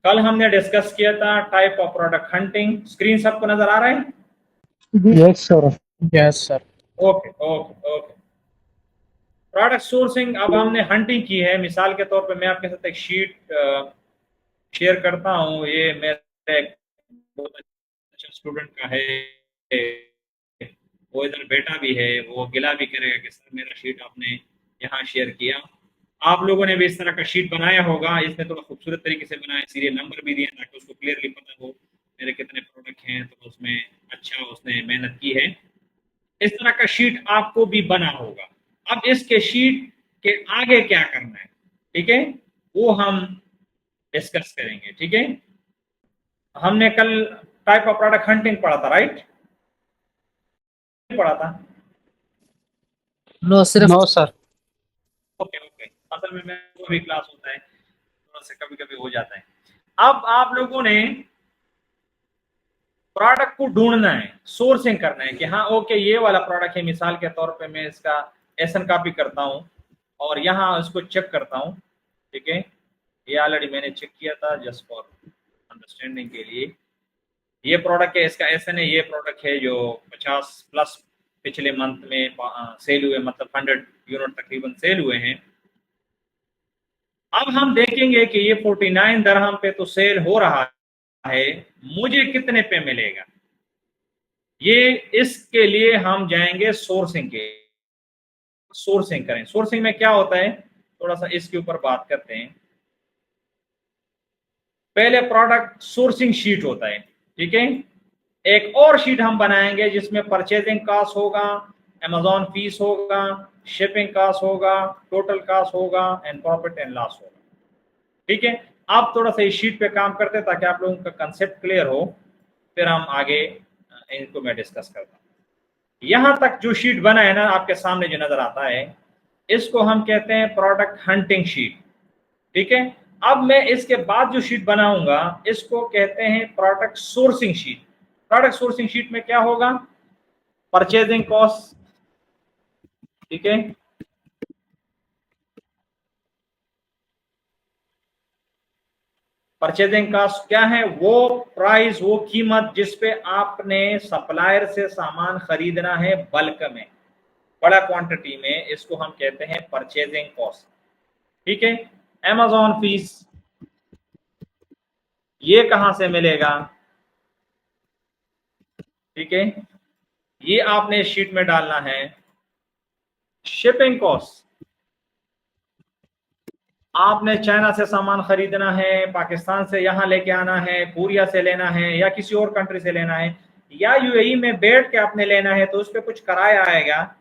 कल हमने डिस्कस किया था type of product hunting. Screen सबको नजर आ रहा है? Yes sir. Yes sir. Okay okay okay. Product sourcing, अब हमने हंटिंग की है। मिसाल के तौर पे मैं आपके साथ एक शीट शेयर करता हूँ। ये मेरे एक बहुत अच्छा स्टूडेंट का है, वो इधर बेटा भी है, वो गिला भी करेगा कि सर मेरा शीट आपने यहाँ शेयर किया। आप लोगों ने भी इस तरह का शीट बनाया होगा। इसमें थोड़ा खूबसूरत तरीके से बनाया, सीरियल नंबर भी दिया ताकि उसको क्लियरली पता हो मेरे कितने प्रोडक्ट हैं, तो उसमें अच्छा उसने मेहनत की है। इस तरह का शीट आपको भी बना होगा। अब इसके शीट के आगे क्या करना है, ठीक है, वो हम डिस्कस करेंगे। ठीक है, हमने कल टाइप ऑफ प्रोडक्ट हंटिंग पढ़ा था, राइट? पढ़ा था? नो सिर्फ नो सर। Okay okay. असल में मैं को भी क्लास होता है, थोड़ा सा कभी कभी हो जाता है। अब आप लोगों ने प्रोडक्ट को ढूंढना है, सोर्सिंग करना है कि हाँ ओके ये वाला प्रोडक्ट है। मिसाल के तौर पे मैं इसका एसन कॉपी करता हूँ और यहाँ इसको चेक करता हूँ। ठीक है, ये ऑलरेडी मैंने चेक किया था जस्ट फॉर अंडरस्टैंडिंग के लिए। ये प्रोडक्ट है, इसका एसन है। ये प्रोडक्ट है जो 50 प्लस पिछले मंथ में सेल हुए, मतलब 100 यूनिट तकरीबन सेल हुए हैं। अब हम देखेंगे कि ये 49 दरहम पे तो सेल हो रहा है, मुझे कितने पे मिलेगा। ये इसके लिए हम जाएंगे सोर्सिंग के। सोर्सिंग करें। सोर्सिंग में क्या होता है, थोड़ा सा इसके ऊपर बात करते हैं। पहले प्रोडक्ट सोर्सिंग शीट होता है, ठीक है। एक और शीट हम बनाएंगे जिसमें परचेजिंग कॉस्ट होगा, अमेजॉन फीस होगा, शिपिंग कॉस्ट होगा, टोटल कॉस्ट होगा एंड प्रॉफिट एंड लॉस होगा। ठीक है, आप थोड़ा सा इस शीट पे काम करते हैं ताकि आप लोगों का कंसेप्ट क्लियर हो, फिर हम आगे इनको मैं डिस्कस करता हूँ। यहां तक जो शीट बना है ना आपके सामने जो नजर आता है, इसको हम कहते हैं प्रोडक्ट हंटिंग शीट। ठीक है, अब मैं इसके बाद जो शीट बनाऊंगा इसको कहते हैं product sourcing sheet. Product sourcing sheet में क्या होगा, परचेजिंग कॉस्ट, ठीक है, परचेजिंग कॉस्ट क्या है, वो प्राइस, वो कीमत जिस पे आपने सप्लायर से सामान खरीदना है बल्क में, बड़ा क्वांटिटी में, इसको हम कहते हैं परचेजिंग कॉस्ट। ठीक है, अमेजॉन फीस, ये कहां से मिलेगा, ठीक है, ये आपने शीट में डालना है। शिपिंग कॉस्ट, आपने चाइना से सामान खरीदना है, पाकिस्तान से यहां लेके आना है, कोरिया से लेना है या किसी और कंट्री से लेना है, या यूएई में बैठ के आपने लेना है, तो उस पर कुछ किराया आएगा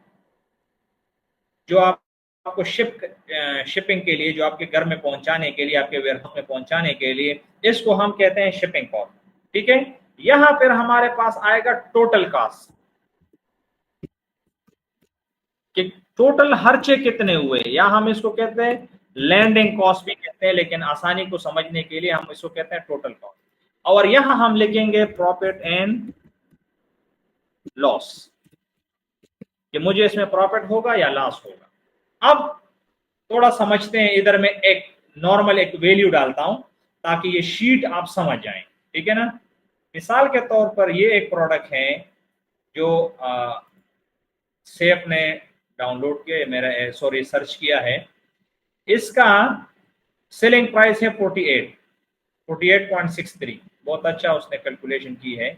जो आपको शिपिंग के लिए, जो आपके घर में पहुंचाने के लिए, आपके वेयरहाउस में पहुंचाने के लिए, इसको हम कहते हैं शिपिंग कॉस्ट। ठीक है, यहां फिर हमारे पास आएगा टोटल कॉस्ट कि टोटल खर्चे कितने हुए, या हम इसको कहते हैं लैंडिंग कॉस्ट भी कहते हैं, लेकिन आसानी को समझने के लिए हम इसको कहते हैं टोटल कॉस्ट। और यहां हम लिखेंगे प्रॉफिट एंड लॉस, कि मुझे इसमें प्रॉफिट होगा या लॉस होगा। अब थोड़ा समझते हैं, इधर में एक नॉर्मल एक वैल्यू डालता हूं ताकि ये शीट आप समझ जाएं। ठीक है ना, मिसाल के तौर पर ये एक प्रोडक्ट है जो सेफ ने डाउनलोड किया, मेरा सॉरी सर्च किया है। इसका सेलिंग प्राइस है 48.63। बहुत अच्छा उसने कैलकुलेशन की है।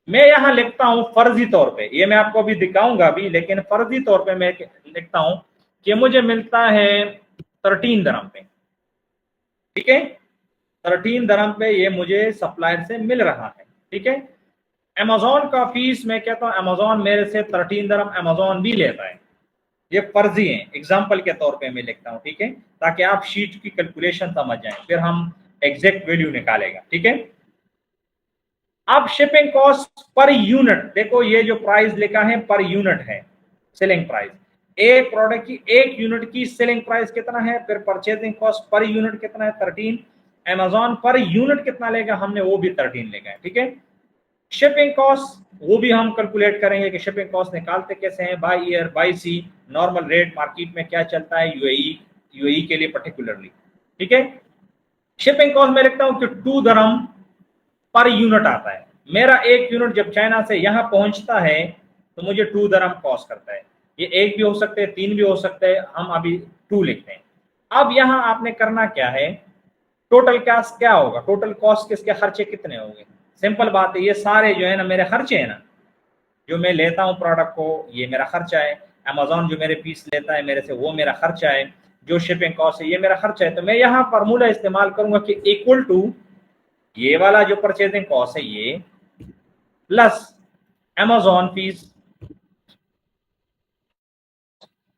मैं यहां लिखता हूं फर्जी तौर पे, ये मैं आपको अभी दिखाऊंगा भी, लेकिन फर्जी तौर पे मैं लिखता हूं कि मुझे मिलता है 13 दरम पे। ठीक है, 13 दरम पे ये मुझे सप्लायर से मिल रहा है। ठीक है, अमेजोन का फीस मैं कहता हूं अमेजोन मेरे से 13 दरम अमेजोन भी लेता है। ये फर्जी है, एग्जाम्पल के तौर पे मैं लिखता हूं। ठीक है, ताकि आप शीट की कैलकुलेशन समझ जाएं, फिर हम एग्जैक्ट वैल्यू निकालेगा। ठीक है, अब शिपिंग कॉस्ट पर यूनिट, देखो ये जो प्राइस लिखा है पर यूनिट है, सेलिंग प्राइस। एक प्रोडक्ट की एक यूनिट की सेलिंग प्राइस कितना है, फिर परचेजिंग कॉस्ट पर यूनिट कितना है 13, अमेजॉन पर यूनिट कितना लेगा, हमने वो भी 13 लेगा है। ठीक है, शिपिंग कॉस्ट वो भी हम कैलकुलेट करेंगे कि शिपिंग कॉस्ट निकालते कैसे हैं, by year, by C, normal rate market में क्या चलता है यूएई के लिए पर्टिकुलरली। ठीक है, शिपिंग कॉस्ट में लिखता हूं कि 2 दरम पर यूनिट आता है। मेरा 1 यूनिट जब चाइना से यहां पहुंचता है तो मुझे 2 दरम कॉस्ट करता है। ये 1 भी हो सकते हैं, 3 भी हो सकते हैं, हम अभी 2 लिखते हैं। अब यहां आपने करना क्या है, टोटल कॉस्ट क्या होगा, टोटल कॉस्ट किसके खर्चे कितने होंगे। सिंपल बात है, ये सारे जो है ना मेरे खर्चे हैं ना, जो मैं लेता हूं प्रोडक्ट को ये मेरा खर्चा है, अमेजोन जो मेरे पीस लेता है मेरे से वो मेरा खर्चा है, जो शिपिंग कॉस्ट है ये मेरा खर्चा है। तो मैं यहाँ फार्मूला इस्तेमाल करूंगा कि इक्वल टू ये वाला जो परचेजिंग कॉस्ट है ये प्लस अमेजोन फीस,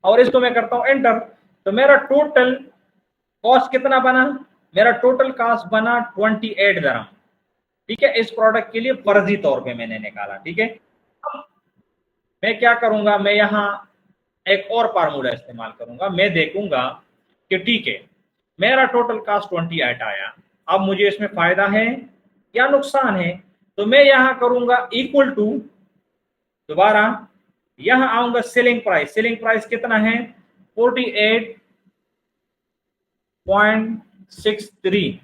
और इसको मैं करता हूं एंटर। तो मेरा टोटल कॉस्ट कितना बना, मेरा टोटल कॉस्ट बना 28 दरम। ठीक है, इस प्रोडक्ट के लिए फर्जी तौर पे मैंने निकाला। ठीक है, अब मैं क्या करूंगा, मैं यहाँ एक और फार्मूला इस्तेमाल करूंगा। मैं देखूंगा कि ठीक है मेरा टोटल कॉस्ट 28 आया, अब मुझे इसमें फायदा है या नुकसान है। तो मैं यहां करूंगा इक्वल टू, दोबारा यहां आऊंगा सेलिंग प्राइस। सेलिंग प्राइस कितना है 48.63।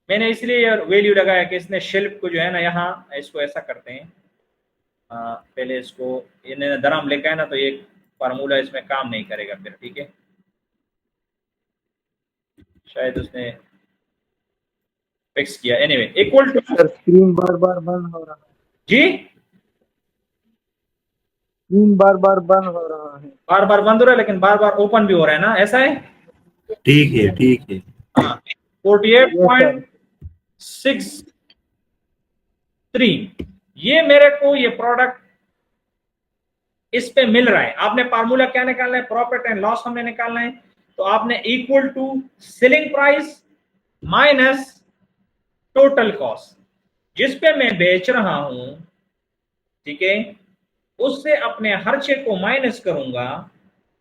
मैंने इसलिए वैल्यू लगाया कि इसने शिल्प को जो है ना, यहाँ इसको ऐसा करते हैं, पहले इसको इन्होंने दरम लिखा है ना तो ये फार्मूला इसमें काम नहीं करेगा फिर। ठीक है, शायद उसने फिक्स किया। एनीवे इक्वल टू, स्क्रीन बार बार बंद हो रहा है। जी स्क्रीन बार बार बंद हो रहा है। बार बार बंद हो रहा है लेकिन बार बार ओपन भी हो रहा है ना, ऐसा है। ठीक है ठीक है। हाँ 48.63 ये मेरे को ये प्रोडक्ट इस पे मिल रहा है। आपने फार्मूला क्या निकालना है, प्रॉफिट एंड लॉस हमने निकालना है। तो आपने equal to selling price minus total cost जिस पे मैं बेच रहा हूं, ठीक है, उससे अपने खर्चे को माइनस करूंगा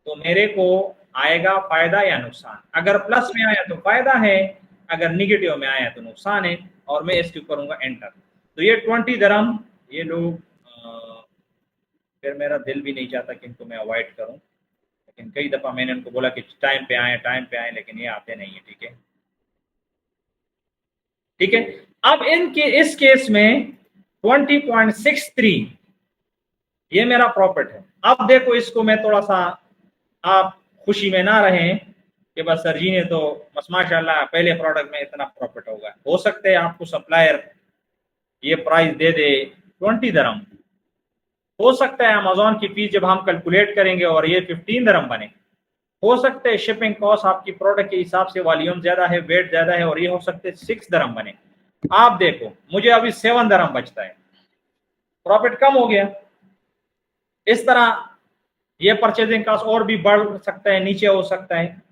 तो मेरे को आएगा फायदा या नुकसान। अगर प्लस में आया तो फायदा है, अगर निगेटिव में आया तो नुकसान है। और मैं इसके करूंगा एंटर। तो ये 20 दरम, ये लोग फिर मेरा दिल भी नहीं चाहता कि इनको मैं अवॉइड करूं, लेकिन कई दफा मैंने उनको बोला कि टाइम पे आए, लेकिन ये आते नहीं है। ठीक है, ठीक है। अब इनके इस केस में 20.63 ये मेरा प्रॉफिट है। अब देखो इसको मैं थोड़ा सा, आप खुशी में ना रहें कि बस सर जी ने तो बस माशाल्लाह पहले प्रोडक्ट में इतना प्रॉफिट होगा। हो सकता है आपको सप्लायर ये प्राइस दे दे 20 दरम, हो सकता है अमेजोन की फीस जब हम कैलकुलेट करेंगे और ये 15 दरम बने। हो सकता है शिपिंग कॉस्ट आपकी प्रोडक्ट के हिसाब से वॉल्यूम ज्यादा है, वेट ज्यादा है, और ये हो सकते है 6 दरम बने। आप देखो मुझे अभी 7 दरम बचता है, प्रॉफिट कम हो गया। इस तरह ये परचेजिंग कॉस्ट और भी बढ़ सकता है, नीचे हो सकता है,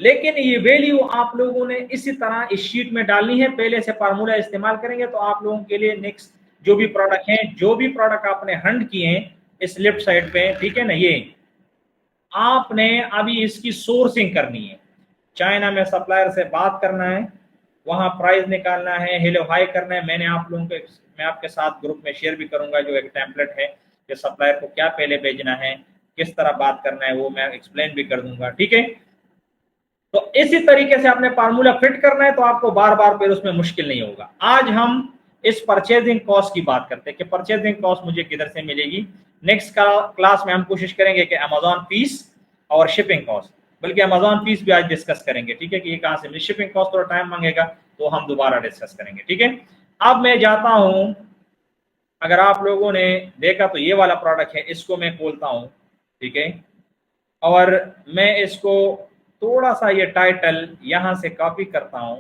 लेकिन ये वैल्यू आप लोगों ने इसी तरह इस शीट में डालनी है। पहले से फार्मूला इस्तेमाल करेंगे तो आप लोगों के लिए नेक्स्ट जो भी प्रोडक्ट हैं, जो भी प्रोडक्ट आपने हंड किए हैं इस लेफ्ट साइड पे, ठीक है ना, ये आपने अभी इसकी सोर्सिंग करनी है। चाइना में सप्लायर से बात करना है, वहां प्राइस निकालना है, हेलो हाई करना है। मैंने आप लोगों को, मैं आपके साथ ग्रुप में शेयर भी करूंगा जो एक टेम्पलेट है कि सप्लायर को क्या पहले भेजना है, किस तरह बात करना है, वो मैं एक्सप्लेन भी कर दूंगा। ठीक है, तो इसी तरीके से आपने फार्मूला फिट करना है तो आपको बार बार फिर उसमें मुश्किल नहीं होगा। आज हम इस परचेजिंग कॉस्ट की बात करते हैं कि परचेजिंग कॉस्ट मुझे किधर से मिलेगी। नेक्स्ट क्लास में हम कोशिश करेंगे कि अमेजॉन फीस और शिपिंग कॉस्ट, बल्कि अमेजॉन फीस भी आज डिस्कस करेंगे। ठीक है, कि ये कहां से मिले, शिपिंग कॉस्ट थोड़ा टाइम मांगेगा तो हम दोबारा डिस्कस करेंगे। ठीक है, अब मैं जाता हूं, अगर आप लोगों ने देखा तो ये वाला प्रोडक्ट है, इसको मैं खोलता हूं। ठीक है, और मैं इसको थोड़ा सा ये टाइटल यहां से कॉपी करता हूं।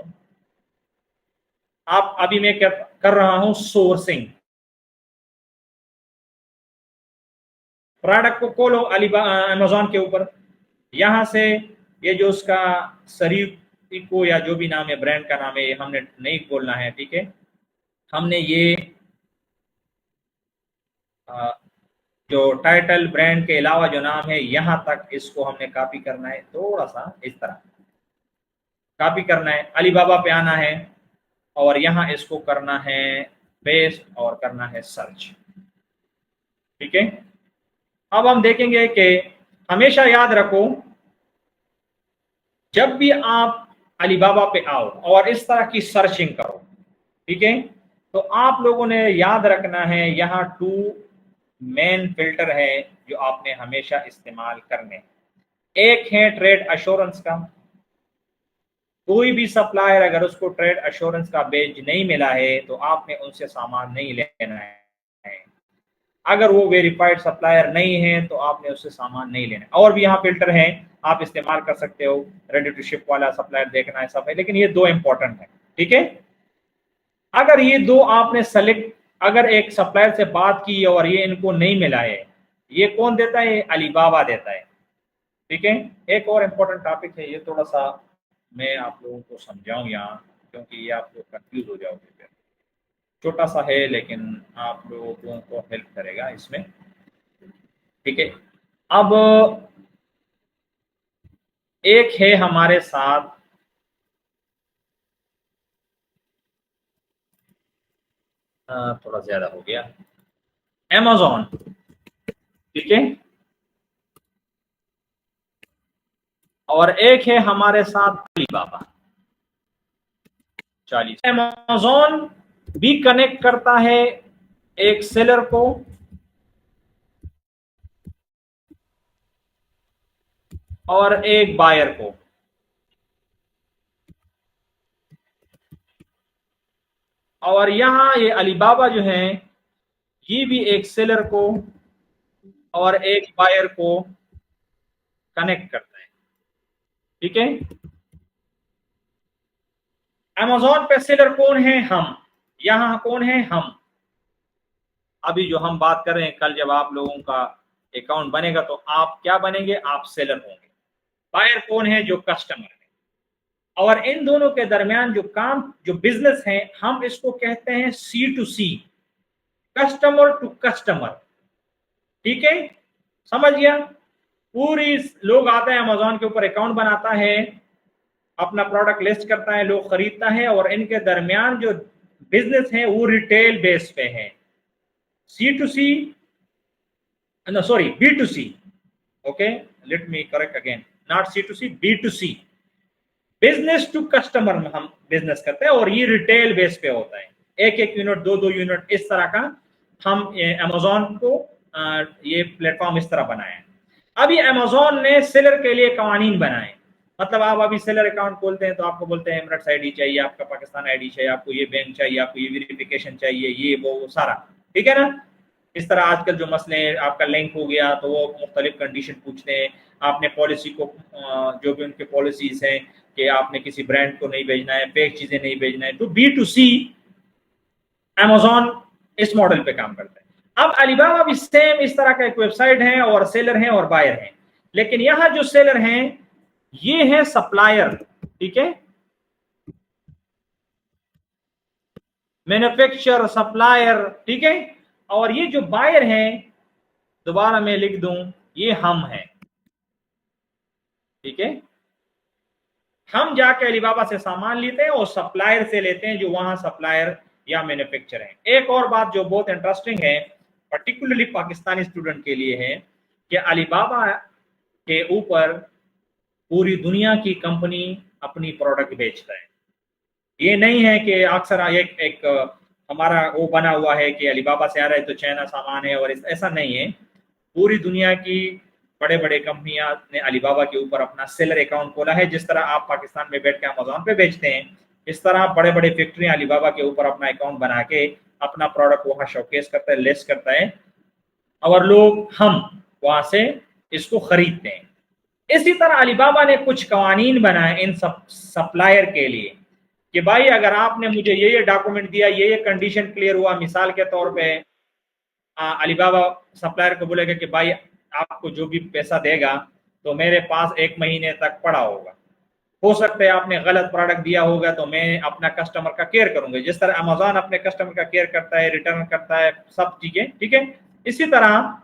आप अभी मैं क्या कर रहा हूं, सोर्सिंग। प्रोडक्ट को खोलो अमेजोन के ऊपर, यहां से ये जो उसका सरीको या जो भी नाम है, ब्रांड का नाम है, ये हमने नहीं बोलना है। ठीक है, हमने ये जो टाइटल ब्रांड के अलावा जो नाम है यहां तक इसको हमने कॉपी करना है, थोड़ा सा इस तरह कॉपी करना है। अलीबाबा पे आना है और यहां इसको करना है पेस्ट और करना है सर्च। ठीक है, अब हम देखेंगे कि हमेशा याद रखो, जब भी आप अलीबाबा पे आओ और इस तरह की सर्चिंग करो, ठीक है। तो आप लोगों ने याद रखना है, यहाँ 2 मेन फिल्टर है जो आपने हमेशा इस्तेमाल करने। एक है ट्रेड अश्योरेंस का। कोई भी सप्लायर अगर उसको ट्रेड अश्योरेंस का बेच नहीं मिला है तो आपने उनसे सामान नहीं लेना है। अगर वो वेरीफाइड सप्लायर नहीं है तो आपने उससे सामान नहीं लेना। और भी यहाँ फिल्टर हैं, आप इस्तेमाल कर सकते हो, रेडी टू शिप वाला सप्लायर देखना है, सब है, लेकिन ये 2 इंपॉर्टेंट है, ठीक है। अगर ये 2 आपने सेलेक्ट, अगर एक सप्लायर से बात की और ये इनको नहीं मिला है, ये कौन देता है? अलीबाबा देता है, ठीक है। एक और इम्पोर्टेंट टॉपिक है, ये थोड़ा सा मैं आप लोगों को समझाऊं यहाँ, क्योंकि ये आप लोग कंफ्यूज हो जाओगे फिर। छोटा सा है लेकिन आप लोगों को हेल्प करेगा इसमें, ठीक है। अब एक है हमारे साथ थोड़ा ज्यादा हो गया, Amazon, ठीक है। और एक है हमारे साथ अलीबाबा। 40 Amazon भी कनेक्ट करता है एक सेलर को और एक बायर को। और यहां ये अलीबाबा जो है ये भी एक सेलर को और एक बायर को कनेक्ट करता है, ठीक है। Amazon पे सेलर कौन है? हम। यहां कौन है? हम। अभी जो हम बात कर रहे हैं, कल जब आप लोगों का अकाउंट बनेगा तो आप क्या बनेंगे? आप सेलर होंगे। बायर कौन है? जो कस्टमर है। और इन दोनों के दरमियान जो काम, जो बिजनेस है, हम इसको कहते हैं C2C, कस्टमर टू कस्टमर, ठीक है। समझ गया? पूरी लोग आता है अमेजोन के ऊपर, अकाउंट बनाता है, अपना प्रोडक्ट लिस्ट करता है, लोग खरीदता है, और इनके दरमियान जो बिजनेस है वो रिटेल बेस पे है। C2C, no sorry, B2C, okay, let me correct again, not C2C, B2C, business to customer में हम बिजनेस करते हैं, और ये रिटेल बेस पे होता है। एक एक यूनिट, दो दो यूनिट, इस तरह का हम अमेजोन को ये प्लेटफॉर्म इस तरह बनाया है। अभी अमेजोन ने सेलर के लिए कवानीन बनाए। मतलब आप अभी सेलर अकाउंट खोलते हैं तो आपको बोलते हैं एमरेट्स आईडी चाहिए, आपका पाकिस्तान आईडी चाहिए, आपको ये बैंक चाहिए, आपको ये वेरिफिकेशन चाहिए, ये वो सारा, ठीक है ना। इस तरह आजकल जो मसले हैं, आपका लिंक हो गया तो वो मुख्तलिफ कंडीशन पूछते हैं। आपने पॉलिसी को, जो भी उनके पॉलिसीज हैं कि आपने किसी ब्रांड को नहीं भेजना है, फेक चीजें नहीं भेजना है। तो B2C अमेजोन इस मॉडल पे काम करता है। अब अलीबाबा भी सेम इस तरह का एक वेबसाइट है, और सेलर हैं और बायर हैं, लेकिन यहां जो सेलर हैं ये है सप्लायर, ठीक है, मैन्युफैक्चरर, सप्लायर, ठीक है। और ये जो बायर हैं, दोबारा मैं लिख दूं, ये हम हैं, ठीक है। हम जाके अलीबाबा से सामान लेते हैं और सप्लायर से लेते हैं, जो वहां सप्लायर या मैन्युफैक्चरर है। एक और बात जो बहुत इंटरेस्टिंग है, पर्टिकुलरली पाकिस्तानी स्टूडेंट के लिए है, कि अलीबाबा के ऊपर पूरी दुनिया की कंपनी अपनी प्रोडक्ट बेचता है। ये नहीं है कि अक्सर एक हमारा वो बना हुआ है कि अलीबाबा से आ रहा है तो चाइना सामान है, और ऐसा नहीं है। पूरी दुनिया की बड़े बड़े कंपनियां ने अलीबाबा के ऊपर अपना सेलर अकाउंट खोला है। जिस तरह आप पाकिस्तान में बैठ के अमेजोन पे बेचते हैं, इस तरह बड़े बड़े फैक्ट्रियां अलीबाबा के ऊपर अपना अकाउंट बना के अपना प्रोडक्ट वहां शोकेस करता है, लिस्ट करता है, और लोग, हम वहां से इसको खरीदते हैं। इसी तरह अलीबाबा ने कुछ कवानीन बनाए इन सब सप्लायर के लिए, कि भाई अगर आपने मुझे ये डॉक्यूमेंट दिया, ये कंडीशन क्लियर हुआ, मिसाल के तौर पे अलीबाबा सप्लायर को बोलेगा कि भाई आपको जो भी पैसा देगा तो मेरे पास 1 महीने तक पड़ा होगा। हो सकता है आपने गलत प्रोडक्ट दिया होगा, तो मैं अपना कस्टमर का केयर करूंगा, जिस तरह अमेजोन अपने कस्टमर का केयर करता है, रिटर्न करता है, सब चीजें, ठीक है। इसी तरह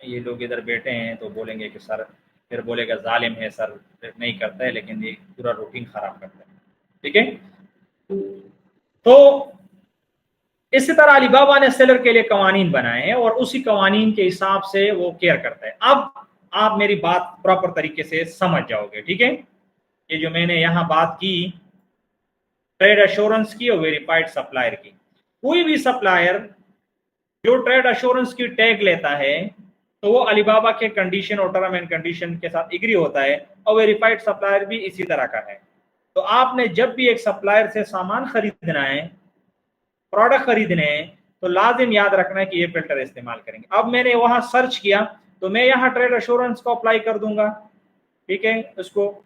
ये लोग इधर बैठे हैं तो बोलेंगे कि सर, फिर बोलेगा जालिम है सर, नहीं करता है, लेकिन ये पूरा रूटीन खराब करता है, ठीक है। तो इसी तरह अलीबाबा ने सेलर के लिए कवानीन बनाए हैं और उसी कवानीन के हिसाब से वो केयर करता है। अब आप मेरी बात प्रॉपर तरीके से समझ जाओगे, ठीक है। ये जो मैंने यहां बात की ट्रेड एश्योरेंस की और वेरीफाइड सप्लायर की, कोई भी सप्लायर जो ट्रेड एश्योरेंस की टैग लेता है तो वो अलीबाबा के कंडीशन और टर्म एंड कंडीशन के साथ एग्री होता है, और वेरीफाइड सप्लायर भी इसी तरह का है। तो आपने जब भी एक सप्लायर से सामान खरीदना है, प्रोडक्ट खरीदने हैं, तो लाजिम याद रखना है कि ये फिल्टर इस्तेमाल करेंगे। अब मैंने वहां सर्च किया तो मैं यहाँ ट्रेड एश्योरेंस को अप्लाई कर दूंगा, ठीक है। उसको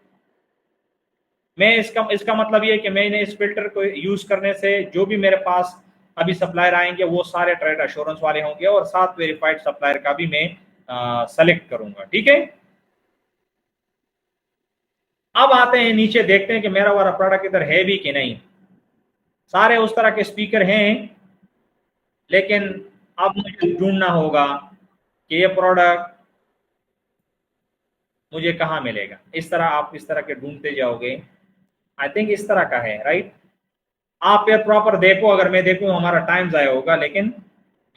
मैं इसका मतलब ये है कि मैंने इस फिल्टर को यूज करने से जो भी मेरे पास अभी सप्लायर आएंगे वो सारे ट्रेड एश्योरेंस वाले होंगे, और साथ वेरीफाइड सप्लायर का भी मैं सेलेक्ट करूंगा, ठीक है। अब आते हैं नीचे, देखते हैं कि मेरा वाला प्रोडक्ट इधर है भी कि नहीं। सारे उस तरह के स्पीकर हैं, लेकिन अब मुझे ढूंढना होगा कि ये प्रोडक्ट मुझे कहाँ मिलेगा। इस तरह आप इस तरह के ढूंढते जाओगे। आई थिंक इस तरह का है, राइट। आप ये प्रॉपर देखो, अगर मैं देखूं हमारा टाइम जाया होगा, लेकिन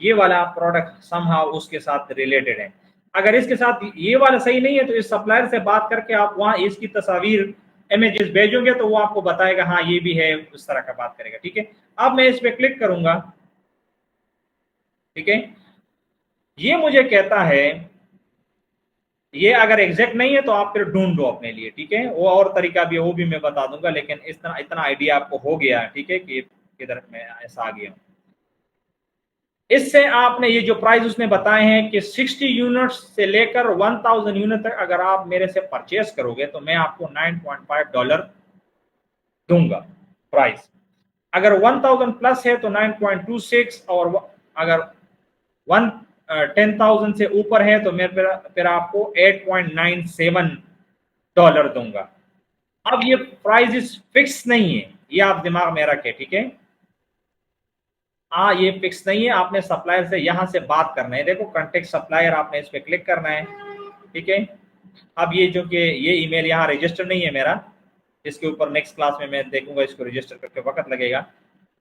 ये वाला प्रोडक्ट समहाउ उसके साथ रिलेटेड है। अगर इसके साथ ये वाला सही नहीं है तो इस सप्लायर से बात करके आप वहां इसकी तस्वीर इमेजेस भेजोगे तो वो आपको बताएगा हाँ ये भी है, उस तरह का बात करेगा, ठीक है। अब मैं इस पे क्लिक करूंगा, ठीक है। ये मुझे कहता है, ये अगर एग्जैक्ट नहीं है तो आप फिर ढूंढ लो अपने लिए, ठीक है। वो और तरीका भी है, वो भी मैं बता दूंगा, लेकिन इस तरह इतना आइडिया आपको हो गया, ठीक है, कि किधर मैं ऐसा आ गया हूं। इससे आपने ये जो प्राइस उसने बताए हैं कि 60 यूनिट्स से लेकर 1000 यूनिट तक अगर आप मेरे से परचेस करोगे तो मैं आपको $9.5 दूंगा प्राइस। अगर 1000 प्लस है तो 9.26, और अगर 10,000 से ऊपर है तो मैं फिर आपको $8.97 दूंगा। अब ये प्राइस फिक्स नहीं है, ये आप दिमाग में रखें, ठीक है। ये फिक्स नहीं है, आपने सप्लायर से यहां से बात करना है। देखो कॉन्टेक्ट सप्लायर, आपने इस पे क्लिक करना है, ठीक है। अब ये जो कि ये ईमेल यहाँ रजिस्टर नहीं है मेरा, इसके ऊपर नेक्स्ट क्लास में मैं देखूंगा, इसको रजिस्टर करके वक्त लगेगा,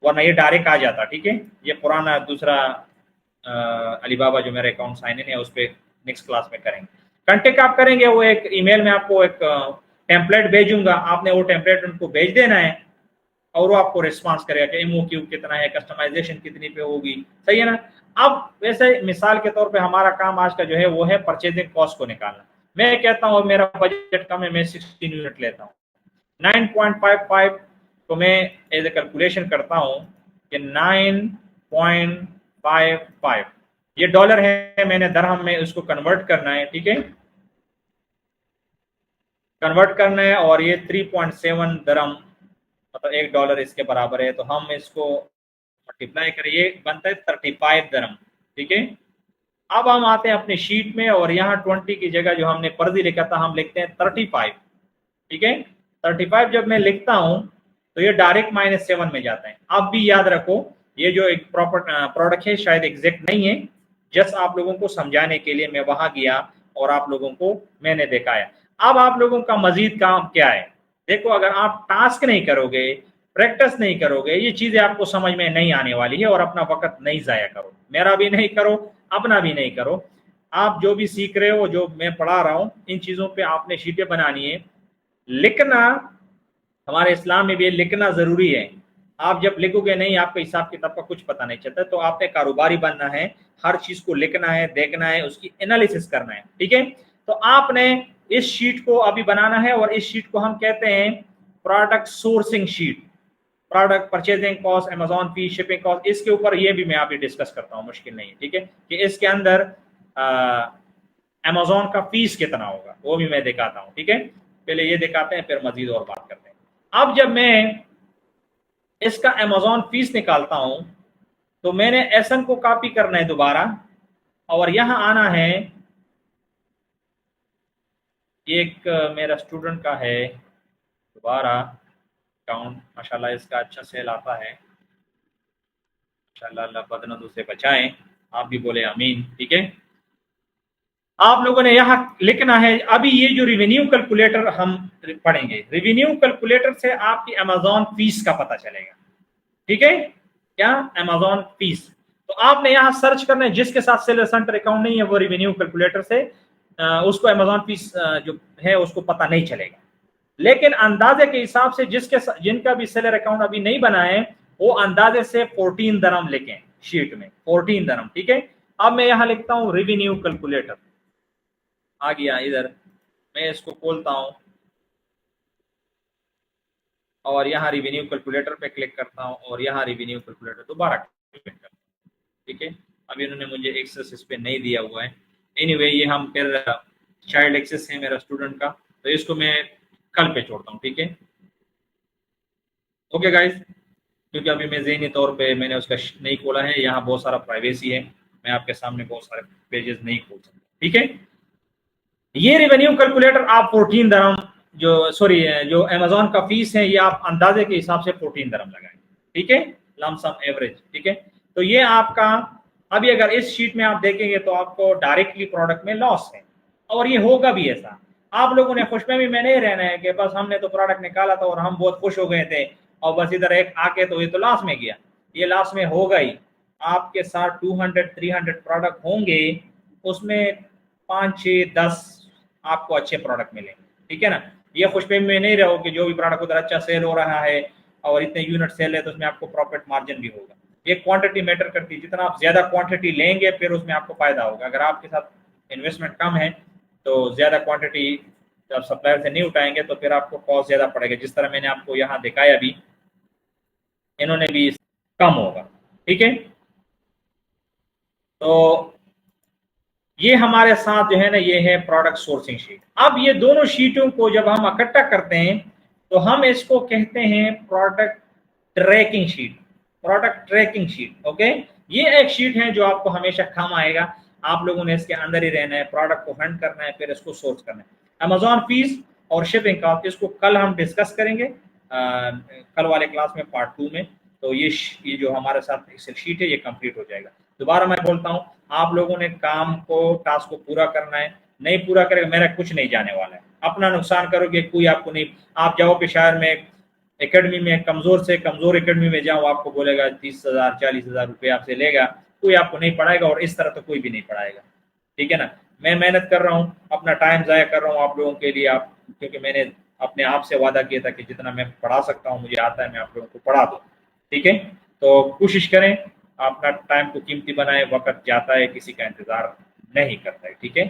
वरना ये डायरेक्ट आ जाता, ठीक है। ये पुराना दूसरा अलीबाबा जो मेरा अकाउंट साइन इन है उस पर नेक्स्ट क्लास में करेंगे। कॉन्टेक्ट आप करेंगे, वो एक ईमेल में आपको एक टेम्पलेट भेजूंगा, आपने वो टेम्पलेट उनको भेज देना है और वो आपको रिस्पांस करेगा कि एमओक्यू कितना है, कस्टमाइजेशन कितनी पे होगी, सही है ना। अब वैसे मिसाल के तौर पे हमारा काम आज का जो है वो है परचेजिंग कॉस्ट को निकालना। मैं कहता हूँ मेरा बजट कम है, मैं 16 यूनिट लेता हूँ, 9.55 तो मैं एज ए कैलकुलेशन करता हूँ कि 9.55 ये डॉलर है, मैंने दरहम में उसको कन्वर्ट करना है, ठीक है, कन्वर्ट करना है, और ये 3.7 दरहम मतलब $1 इसके बराबर है। तो हम इसको मल्टीप्लाई करें, ये बनता है 35 दरहम, ठीक है। अब हम आते हैं अपनी शीट में और यहाँ 20 की जगह जो हमने पर्दी लिखा था हम लिखते हैं 35, ठीक है। 35 जब मैं लिखता हूँ तो ये डायरेक्ट -7 में जाता है। अब भी याद रखो ये जो एक प्रॉपर प्रोडक्ट है शायद एग्जैक्ट नहीं है, जस्ट आप लोगों को समझाने के लिए मैं वहां गया और आप लोगों को मैंने दिखाया। अब आप लोगों का मजीद काम क्या है, देखो अगर आप टास्क नहीं करोगे, प्रैक्टिस नहीं करोगे, ये चीजें आपको समझ में नहीं आने वाली है, और अपना वक्त नहीं जाया करो, मेरा भी नहीं करो, अपना भी नहीं करो। आप जो भी सीख रहे हो, जो मैं पढ़ा रहा हूँ, इन चीजों पे आपने शीटें बनानी है। लिखना हमारे इस्लाम में भी लिखना जरूरी है। आप जब लिखोगे नहीं, आपको हिसाब किताब का कुछ पता नहीं चलता। तो आपने कारोबारी बनना है, हर चीज को लिखना है, देखना है, उसकी एनालिसिस करना है, ठीक है। तो आपने इस शीट को अभी बनाना है, और इस शीट को हम कहते हैं product sourcing sheet. Product purchasing cost, Amazon fee, shipping cost, इसके ऊपर ये भी मैं अभी डिस्कस करता हूँ, मुश्किल नहीं है, ठीक है। कि इसके अंदर अमेजॉन का फीस कितना होगा वो भी मैं दिखाता हूँ, ठीक है। पहले ये दिखाते हैं फिर मजीद और बात करते हैं। अब जब मैं इसका अमेजॉन फीस निकालता हूं तो मैंने एसएन को कॉपी करना है दोबारा, और यहां आना है, एक मेरा स्टूडेंट का है दोबारा अकाउंट, माशाल्लाह इसका अच्छा सेल आता है, माशाल्लाह, अल्लाह बदनदू से बचाएं, आप भी बोले आमीन, ठीक है। आप लोगों ने यहाँ लिखना है, अभी ये जो रेवेन्यू कैलकुलेटर हम पढ़ेंगे, रेवेन्यू कैलकुलेटर से आपकी अमेजॉन फीस का पता चलेगा, ठीक है। क्या, अमेजॉन फीस। तो आपने यहाँ सर्च करना है, जिसके साथ सेलर सेंटर अकाउंट नहीं है वो रेवेन्यू कैलकुलेटर से उसको अमेजॉन फीस जो है उसको पता नहीं चलेगा। लेकिन अंदाजे के हिसाब से जिनका भी सेलर अकाउंट अभी नहीं बना है वो अंदाजे से 14 दरम लिखें शीट में, 14 दरम। ठीक है, अब मैं यहां लिखता हूं रेवेन्यू कैलकुलेटर, आ गया इधर, मैं इसको खोलता हूं और यहाँ रेवेन्यू कैलकुलेटर पे क्लिक करता हूँ और यहाँ रेवेन्यू कैलकुलेटर दोबारा क्लिक करता हूँ। ठीक है, अभी इन्होंने मुझे एक्सेस इस पे नहीं दिया हुआ है। एनीवे ये हम फिर चाइल्ड एक्सेस है मेरा स्टूडेंट का, तो इसको मैं कल पे छोड़ता हूँ। ठीक है, ओके गाइस, क्योंकि अभी मैं ज़हनी तौर पे मैंने उसका नहीं खोला है, यहाँ बहुत सारा प्राइवेसी है, मैं आपके सामने बहुत सारे पेजेस नहीं खोल सकता। ठीक है, ये रेवेन्यू कैलकुलेटर आप 14 दरम जो अमेजोन का फीस है ये आप अंदाजे के हिसाब से 14 दरम लगाएं। ठीक है, लमसम एवरेज। ठीक है, तो ये आपका अभी अगर इस शीट में आप देखेंगे तो आपको डायरेक्टली प्रोडक्ट में लॉस है, और ये होगा भी ऐसा। आप लोगों ने खुशफहमी में नहीं रहना है कि बस हमने तो प्रोडक्ट निकाला था और हम बहुत खुश हो गए थे और बस इधर एक आके तो ये तो लॉस में गया, ये लॉस में होगा ही। आपके साथ 200-300 प्रोडक्ट होंगे, उसमें 5-6-10 आपको अच्छे प्रोडक्ट मिलेंगे। ठीक है ना, ये खुशफहमी में नहीं रहो कि जो भी प्रोडक्ट उधर अच्छा सेल हो रहा है और इतने यूनिट सेल है तो उसमें आपको प्रॉफिट मार्जिन भी होगा। ये क्वांटिटी मैटर करती है, जितना आप ज्यादा क्वांटिटी लेंगे फिर उसमें आपको फायदा होगा। अगर आपके साथ इन्वेस्टमेंट कम है तो ज्यादा क्वांटिटी जब सप्लायर से नहीं उठाएंगे तो फिर आपको कॉस्ट ज्यादा पड़ेगा, जिस तरह मैंने आपको यहाँ दिखाया भी, इन्होंने भी कम होगा। ठीक है, तो ये हमारे साथ जो है ना ये है प्रोडक्ट सोर्सिंग शीट। अब ये दोनों शीटों को जब हम इकट्ठा करते हैं तो हम इसको कहते हैं product tracking sheet, product tracking sheet. Okay, ये एक शीट है जो आपको हमेशा काम आएगा, आप लोगों ने इसके अंदर ही रहना है, प्रोडक्ट को हंट करना है, फिर इसको सोर्स करना है। अमेजॉन फीस और शिपिंग कॉस्ट इसको कल हम डिस्कस करेंगे, कल वाले क्लास में पार्ट 2 में। तो ये जो हमारे साथ एक्सेल शीट है ये कंप्लीट हो जाएगा। दोबारा मैं बोलता हूँ, आप लोगों ने काम को टास्क को पूरा करना है, नहीं पूरा करेगा मेरा कुछ नहीं जाने वाला है, अपना नुकसान करोगे कोई आपको नहीं। आप जाओ कि शायद मैं एकेडमी में कमजोर से कमजोर एकेडमी में जाऊँ, आपको बोलेगा 30,000 40,000 रुपये आपसे लेगा, कोई आपको नहीं पढ़ाएगा और इस तरह तो कोई भी नहीं पढ़ाएगा। ठीक है ना, मैं मेहनत कर रहा हूँ, अपना टाइम जाया कर रहा हूँ आप लोगों के लिए, आप क्योंकि मैंने अपने आप से वादा किया था कि जितना मैं पढ़ा सकता हूँ मुझे आता है मैं आप लोगों को पढ़ा दूँ। ठीक है, तो कोशिश करें अपना टाइम को कीमती बनाए, वक्त जाता है किसी का इंतजार नहीं करता है। ठीक है,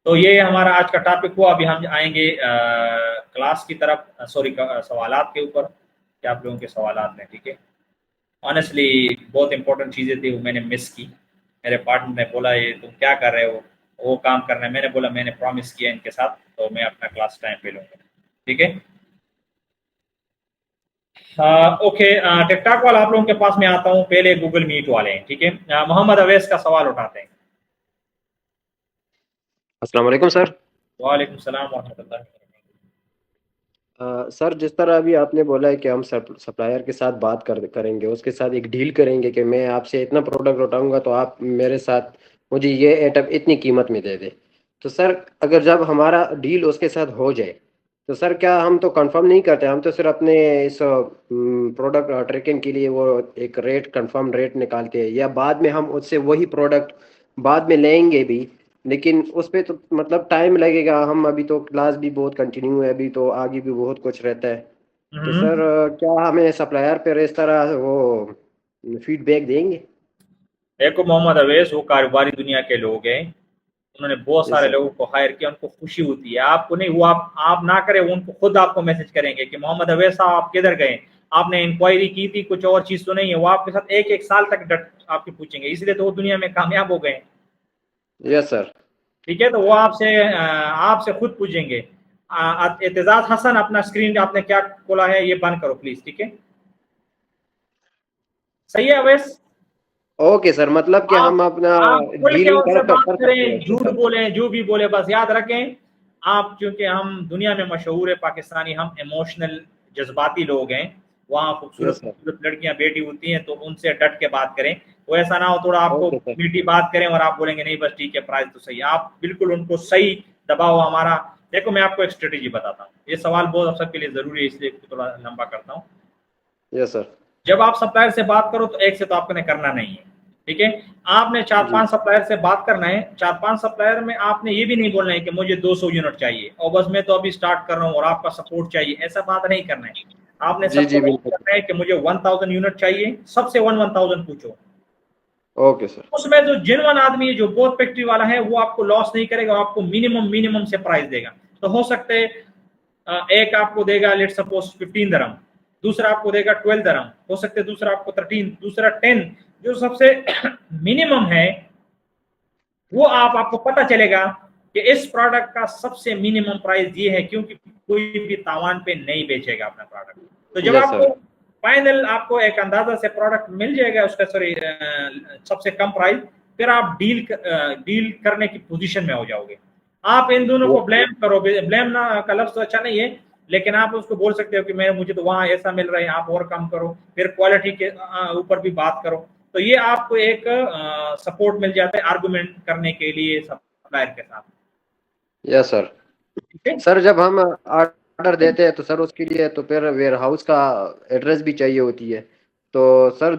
तो ये हमारा आज का टॉपिक हुआ। अभी हम आएंगे क्लास की तरफ, सॉरी सवालात के ऊपर, क्या आप लोगों के सवालात हैं। ठीक है, ऑनेस्टली बहुत इंपॉर्टेंट चीज़ें थी वो मैंने मिस की। मेरे पार्टनर ने बोला ये तुम क्या कर रहे हो, वो काम करना है, मैंने बोला मैंने प्रॉमिस किया इनके साथ तो मैं अपना क्लास टाइम पे लूँगा। ठीक है, ओके, टिकटॉक वाला आप लोगों के पास में आता हूँ, पहले गूगल मीट वाले हैं। ठीक है, मोहम्मद अवैस का सवाल उठाते हैं। अस्सलाम वालेकुम सर। वालेकुम सलाम वरहमतुल्लाहि वबरकातुहू। सर जिस तरह अभी आपने बोला है कि हम सप्लायर के साथ बात करेंगे, उसके साथ एक डील करेंगे कि मैं आपसे इतना प्रोडक्ट उठाऊंगा तो आप मेरे साथ मुझे ये आइटम इतनी कीमत में दे दे। तो सर अगर जब हमारा डील उसके साथ हो जाए तो सर क्या हम तो कंफर्म नहीं करते, हम तो सिर्फ अपने इस प्रोडक्ट ट्रैकिंग के लिए वो एक रेट कंफर्म रेट निकालते हैं, या बाद में हम उससे वही प्रोडक्ट बाद में लेंगे भी, लेकिन उस पर तो मतलब टाइम लगेगा। हम अभी तो क्लास भी बहुत कंटिन्यू है, अभी तो आगे भी बहुत कुछ रहता है। तो सर क्या हमें सप्लायर पर इस तरह वो फीडबैक देंगे? देखो मोहम्मद अवैस वो कारोबारी दुनिया के लोग हैं, उन्होंने बहुत जी सारे सर। लोगों को हायर किया, उनको खुशी होती है, आपको नहीं। वो आप ना करें, उनको खुद आपको मैसेज करेंगे कि मोहम्मद अवैस साहब आप किधर गए, आपने इंक्वायरी की थी, कुछ और चीज तो नहीं है। वो आपके साथ एक एक साल तक डट आपके पूछेंगे, इसलिए तो वो दुनिया में कामयाब हो गए। Yes sir. ठीक है, तो वो आपसे खुद पूछेंगे। एतजाज हसन अपना स्क्रीन आपने क्या खोला है ये बंद करो प्लीज। ठीक है, सही है अवैस, ओके सर, मतलब कि हम अपना आप खुल के डीलिंग उनसे बात कर सकते हैं करें, उसके झूठ साथ। बोले जो भी बोले बस याद रखें, आप चूंकि हम दुनिया में मशहूर है पाकिस्तानी, हम इमोशनल जज्बाती लोग हैं, वहाँ खूबसूरत यस सर। खूबसूरत लड़कियां बेटी होती हैं तो उनसे डट के बात करें। वो ऐसा ना हो थोड़ा आपको ओके सर। मीठी बात करें और आप बोलेंगे नहीं बस ठीक है प्राइस तो सही है, आप बिल्कुल उनको सही दबाओ हमारा। देखो मैं आपको एक स्ट्रेटेजी बताता हूँ, ये सवाल बहुत आप सबके लिए जरूरी है इसलिए थोड़ा लंबा करता हूँ। Yes sir. जब आप सप्लायर से बात करो तो एक से तो आपने करना नहीं है, ठीक है। आपने चार जी पांच सप्लायर से बात करना है। चार पांच सप्लायर में आपने ये भी नहीं बोलना है कि मुझे 200 यूनिट चाहिए और बस मैं तो अभी स्टार्ट कर रहा हूँ और आपका सपोर्ट चाहिए, ऐसा बात नहीं करना है। आपने जी सबको जी नहीं बिल्कुल। करना है कि मुझे 1000 यूनिट चाहिए, सबसे 1000 पूछो। Okay sir. उसमें जो जेन्युइन आदमी है, जो बोथ फैक्ट्री वाला है, वो आपको लॉस नहीं करेगा, आपको मिनिमम मिनिमम से प्राइस देगा। तो हो सकते है एक आपको देगा लेट सपोज 15 दरम, दूसरा आपको देगा 12 दरम, हो सकते है दूसरा आपको 13, दूसरा 10। जो सबसे मिनिमम है वो आपको पता चलेगा कि इस प्रोडक्ट का सबसे मिनिमम प्राइस ये है, क्योंकि कोई भी तावान पे नहीं बेचेगा अपना प्रोडक्ट। तो जब यस आपको सर। फाइनल आपको एक अंदाजा से प्रोडक्ट मिल जाएगा उसका, सॉरी सबसे कम प्राइस, फिर आप डील करने की पोजीशन में हो जाओगे। आप इन दोनों को ब्लेम करो, ब्लेम ना का लफ्ज तो अच्छा नहीं है, लेकिन आप उसको बोल सकते हो कि मैं मुझे तो वहां ऐसा मिल रहा है, आप और कम करो, फिर क्वालिटी के ऊपर भी बात करो। तो ये आपको एक सपोर्ट मिल जाता है आर्गुमेंट करने के लिए सप्लायर के साथ, यस सर। ठीक है। सर जब हम ऑर्डर देते हैं तो सर उसके लिए तो फिर वेयर हाउस का एड्रेस भी चाहिए होती है। तो सर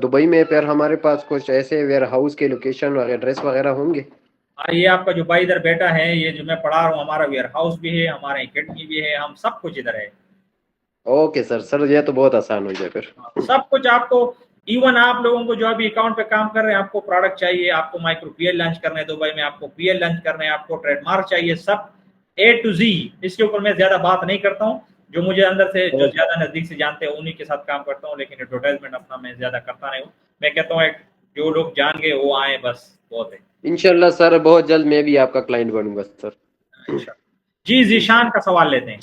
दुबई में फिर हमारे पास कुछ ऐसे वेयर हाउस के लोकेशन और एड्रेस वगैरह होंगे? ये आपका जो भाई इधर बैठा है, ये जो मैं पढ़ा रहा हूँ, हमारा वेयर हाउस भी है, हमारा एकेडमी भी है, हम सब कुछ इधर है। Okay sir. सर ये तो बहुत आसान हो गया फिर। सब कुछ आपको, इवन आप लोगों को जो अभी अकाउंट पे काम कर रहे हैं, आपको प्रोडक्ट चाहिए, आपको माइक्रो पीएल लॉन्च करना है दुबई में, आपको पीएल लॉन्च करना है, आपको ट्रेडमार्क चाहिए, सब ए टू जी। इसके ऊपर मैं ज्यादा बात नहीं करता हूँ। जो मुझे अंदर से जो ज्यादा नजदीक से जानते हैं उन्हीं के साथ काम करता हूँ, लेकिन एडवर्टाइजमेंट अपना मैं ज्यादा करता नहीं हूँ। मैं कहता हूँ जो लोग जान गए वो आए, बस बहुत है। इंशाल्लाह सर बहुत जल्द मैं भी आपका क्लाइंट बनूंगा सर। अच्छा जी, जीशान का सवाल लेते हैं।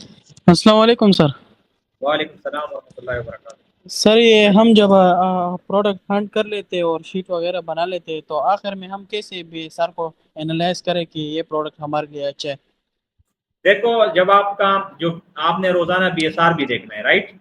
अस्सलाम वालेकुम सर। वालेकुम सलाम वरहमतुल्लाहि वबरकातुहू। सर ये हम जब प्रोडक्ट हंट कर लेते हैं और शीट वगैरह बना लेते हैं तो आखिर में हम कैसे भी सर को एनालाइज करें कि ये प्रोडक्ट हमारे लिए अच्छा है। देखो, जब आपका जो आपने रोजाना बीएसआर भी देखना है, राइट।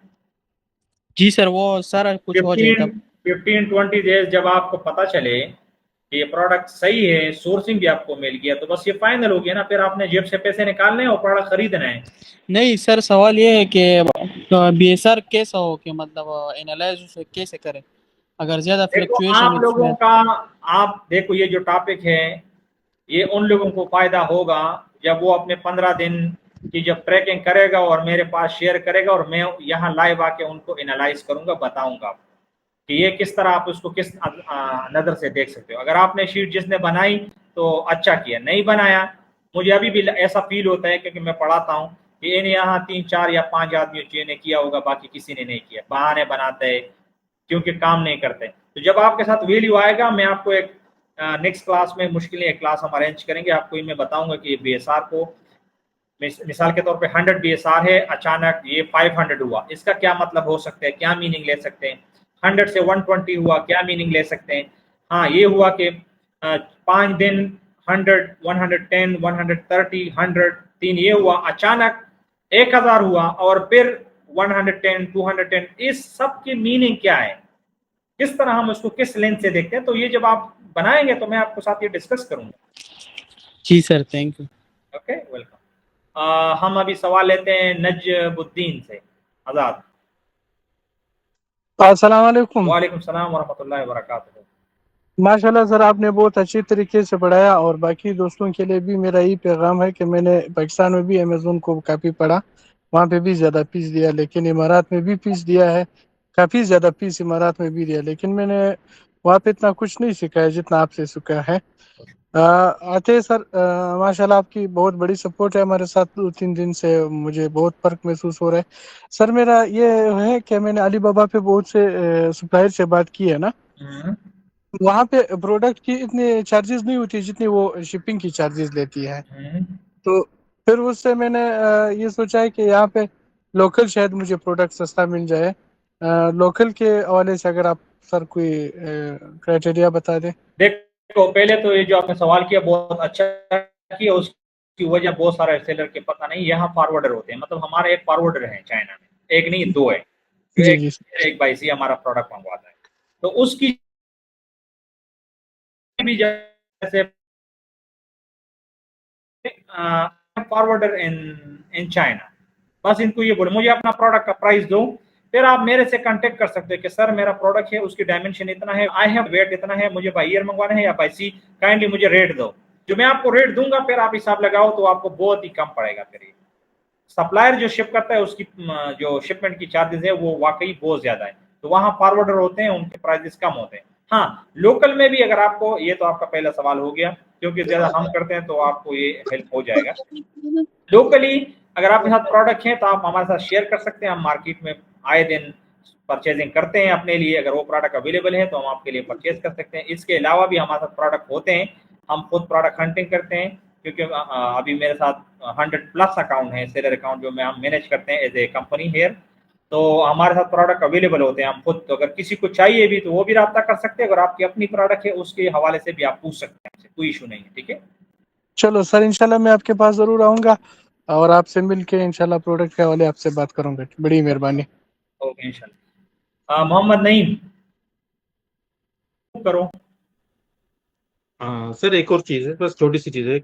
जी सर, वो सारा कुछ हो जाए 15 तब। 15-20 डेज जब आपको पता चले कि ये प्रोडक्ट सही है, सोर्सिंग भी आपको मिल गया, तो बस ये फाइनल हो गया ना, फिर आपने जेब से पैसे निकालने हैं और प्रोडक्ट खरीदना है। नहीं सर, सवाल ये है कि बीएसआर कैसा हो कि मतलब एनालाइज उसे कैसे करें अगर ज़्यादा देखो फ्लक्चुएशन आप लोगों इसमें। का, आप देखो ये जो टॉपिक है, ये उन लोगों को फायदा होगा जब वो अपने 15 दिन की जब ट्रैकिंग करेगा और मेरे पास शेयर करेगा, और मैं यहाँ लाइव आके उनको एनालाइज करूंगा, बताऊंगा कि ये किस तरह आप उसको किस नज़र से देख सकते हो। अगर आपने शीट जिसने बनाई तो अच्छा किया, नहीं बनाया, मुझे अभी भी ऐसा फील होता है क्योंकि मैं पढ़ाता हूँ कि इन यहाँ 3 4 या 5 आदमियों ने किया होगा, बाकी किसी ने नहीं किया, बहाने बनाते हैं क्योंकि काम नहीं करते। तो जब आपके साथ वैल्यू आएगा, मैं आपको एक नेक्स्ट क्लास में, मुश्किल एक क्लास हम अरेंज करेंगे, आपको मैं बताऊंगा कि बीएसआर को मिसाल के तौर पे 100 बीएसआर है, अचानक ये 500 हुआ, इसका क्या मतलब हो सकता है, क्या मीनिंग ले सकते हैं। 100 से 120 हुआ, क्या मीनिंग ले सकते हैं। हाँ, ये हुआ कि 5 दिन 100 110 130 100 3 ये हुआ, अचानक 1000 हुआ और फिर 110 210, इस सब की मीनिंग क्या है, किस तरह हम उसको किस लेंथ से देखते हैं। तो ये जब आप बनाएंगे तो मैं आपको साथ ये डिस्कस करूंगा। जी sir, thank you. Okay, welcome. हम अभी सवाल लेते हैं नजबुद्दीन से, आजाद। अस्सलाम वालेकुम। वालेकुम सलाम वरहमतुल्लाहि वबरकातुहू। माशाल्लाह सर, आपने बहुत अच्छी तरीके से पढ़ाया और बाकी दोस्तों के लिए भी मेरा यही पैगाम है कि मैंने पाकिस्तान में भी अमेज़न को काफ़ी पढ़ा, वहाँ पे भी ज़्यादा फीस दिया, लेकिन इमारात में भी फीस दिया है, काफ़ी ज़्यादा फीस इमारात में भी दिया, लेकिन मैंने वहाँ पे इतना कुछ नहीं सीखा है जितना आपसे सीखा है। आते सर, माशाल्लाह आपकी बहुत बड़ी सपोर्ट है हमारे साथ, 2-3 दिन से मुझे बहुत फ़र्क महसूस हो रहा है। सर मेरा ये है कि मैंने अलीबाबा पे बहुत से सप्लायर से बात की है ना, वहाँ पे प्रोडक्ट की इतने चार्जेस नहीं होती जितनी वो शिपिंग की चार्जेस लेती है। तो फिर उससे मैंने ये सोचा है कि यहाँ पे लोकल शायद मुझे प्रोडक्ट सस्ता मिल जाए। लोकल के हवाले से अगर आप सर कोई क्राइटेरिया बता दें। देखो, पहले तो ये जो आपने सवाल किया बहुत अच्छा किया, उसकी वजह बहुत सारे सेलर के पता नहीं, यहाँ फॉरवर्डर होते हैं, मतलब हमारे एक फॉरवर्डर है चाइना में, एक नहीं दो है, जो जी एक जी। एक भाई से हमारा प्रोडक्ट मंगवाता है, तो उसकी भी जैसे फॉरवर्डर इन इन चाइना, बस इनको ये बोले मुझे अपना प्रोडक्ट का प्राइस दो, फिर आप मेरे से कांटेक्ट कर सकते हैं कि सर मेरा प्रोडक्ट है, उसकी डायमेंशन इतना है, आई हैव वेट इतना है, मुझे बाय ईयर मंगवाना है या बाय सी, काइंडली मुझे रेट दो। जो मैं आपको रेट दूंगा फिर आप हिसाब लगाओ तो आपको बहुत ही कम पड़ेगा। फिर ये सप्लायर जो शिप करता है उसकी जो शिपमेंट की चार्जेस है वो वाकई बहुत ज्यादा है, तो वहां फॉरवर्डर होते हैं, उनके प्राइसेस कम होते हैं। हाँ, लोकल में भी अगर आपको, ये तो आपका पहला सवाल हो गया, क्योंकि ज्यादा हम करते हैं तो आपको ये हेल्प हो जाएगा। लोकली अगर आपके साथ प्रोडक्ट है तो आप हमारे साथ शेयर कर सकते हैं, हम मार्केट में आए दिन परचेजिंग करते हैं अपने लिए, अगर वो प्रोडक्ट अवेलेबल है तो हम आपके लिए परचेज कर सकते हैं। इसके अलावा भी हमारे साथ प्रोडक्ट होते हैं, हम खुद प्रोडक्ट हंटिंग करते हैं, क्योंकि अभी मेरे साथ 100+ अकाउंट है, सेलर अकाउंट जो हम मैनेज करते हैं एज ए कंपनी हेयर, तो हमारे साथ प्रोडक्ट अवेलेबल होते हैं हम खुद। तो अगर किसी को चाहिए भी तो वो भी रब्ता कर सकते हैं, अगर आपकी अपनी प्रोडक्ट है उसके हवाले से भी आप पूछ सकते हैं, कोई इशू नहीं है। ठीक है, चलो सर, इंशाल्लाह मैं आपके पास जरूर आऊंगा और आपसे मिलके इंशाल्लाह प्रोडक्ट के हवाले आपसे बात करूंगा। बड़ी मेहरबानी। ओके इंशाल्लाह। मोहम्मद नईम करो। हाँ सर, एक और चीज है, बस छोटी सी चीज है।